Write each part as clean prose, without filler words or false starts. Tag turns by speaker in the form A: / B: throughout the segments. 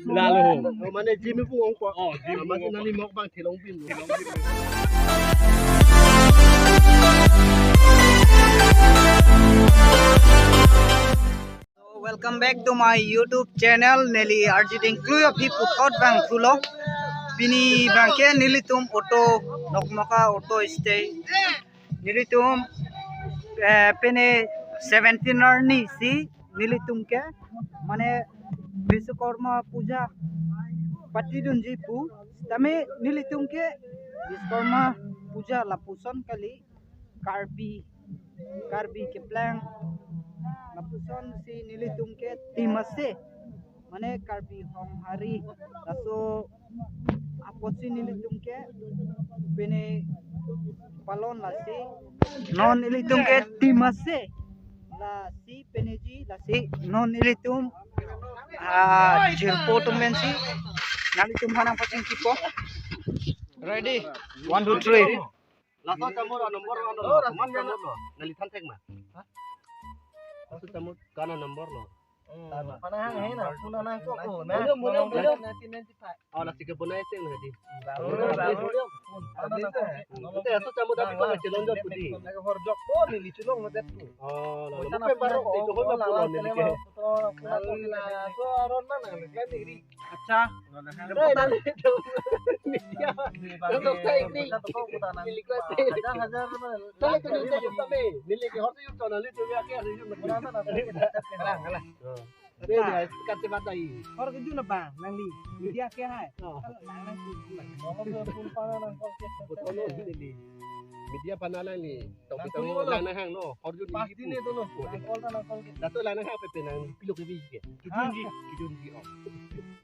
A: Lalu. Mana Jimmy pun orang kuat. Oh, Jimmy. Masih nanti mau bang telong pin.
B: Welcome back to my YouTube channel. Nelly Arjiting Clue of Hipu Thought Bang Fulo. Bini Bangke Nilitum Auto Nokmaka Auto Stay. Nilitum Pene 17 Arni si Nilitum ke Mane Vishwakarma Puja Patidunji Pu. Tame Nilitum ke Vishwakarma Puja Lapuson Kali Karbi ke plan Lapuson si Nilitum ke Timase Mane Karbi Hong Hari Laso Aposi Nilitum ke Bene Palon la si non Nilitum ke Timase la si Peneji la si non Nilitum Jirpo Tumbensi Nalitum Hanang Pacing Kipo. Ready? 1, 2, 3.
A: Langsung campur nomor mas campur lo. Nalitan tek mah. Langsung campur kanan nomor lo.
C: Panahang hai na puna nang ko ko na
A: Oh nasi kebun aja sih nanti. Nanti langsung campur tapi kau masih lonjot putih.
C: horjok ko ni liculong na det ko
A: Oh lalu.
C: sana
A: Tapi baru itu kau
C: la
A: tak
C: la
A: pulau
C: tele
A: ni.
C: so aron na na kan iri
B: Acha.
A: Untuk saya ini. Milik kau teh.
C: हजार
A: Kalau kau ni tak sampai. Milik kau tu yang kau nanti tu biar kau hari tu. Dia kata batai.
B: Or ke juna ba nangli. Dia ke hai.
A: Betul lo ni. Media panalan ni. Tapi tahu lana hang no. Orjun
C: pasti ni tu lo kol na kol
A: Dato lana hang apa penang pilok ke biji. Kijunji.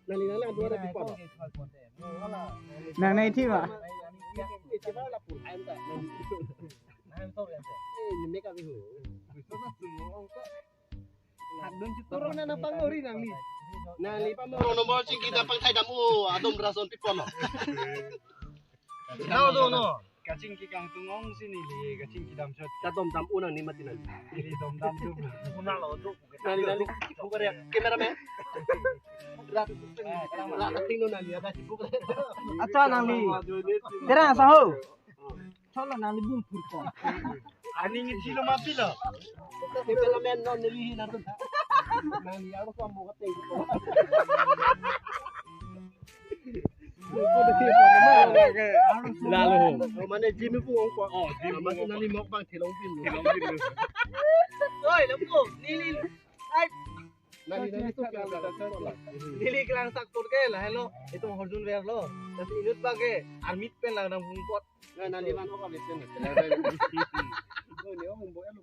A: Nali nala dua ratus pon.
B: Nang nai thi ba.
A: Coba lah pun. Anda. Ni mereka bihu.
C: hadun turun na pangori nang ni
A: Nali pa mo nomor sing kita pangtai damu adom rason pipon no.
C: no
B: Kacing ki kang tungong sini li kacing ki dam shot.
A: Katom tam unang ni mati nali.
B: Ili dom dam tu.
C: puna lo tu
A: Nali bukan ya kameraman. Lah tingno nali ada si bukan.
B: Acha nangli. Tera saho. Cholo nangli bum purko.
C: ani ngi silo mati lo
A: Kameraman non nili na tun. Nali ako ko mo katay ko. Lalu. Mana Jimmy pun orang kuat. Oh, Jimmy masih nanti mau bang telong pin.
C: oi lembu nili ai
A: Nali tu kan.
C: nili kelang saktur ke lah hello itu horjun ver lo tapi inut bage armit pen lang nang bungkot
A: Nali man orang besen. Ni orang boy lu.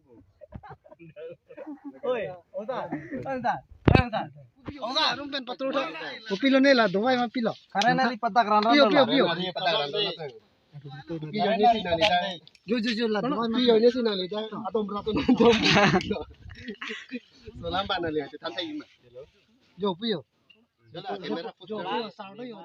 C: oi oda anta
A: Oda, rum pen patro tha. Pilo ne la dowai ma pilo.
B: Karena li patak ran ran.
A: Pio. Pio ni si nali da.
B: Jo la doi ma.
A: Pio ni si nali da. Atom beraton atom. So lambat nali ate tantai ma.
C: jo pio
A: Jala kamera foto.
C: sa lo yo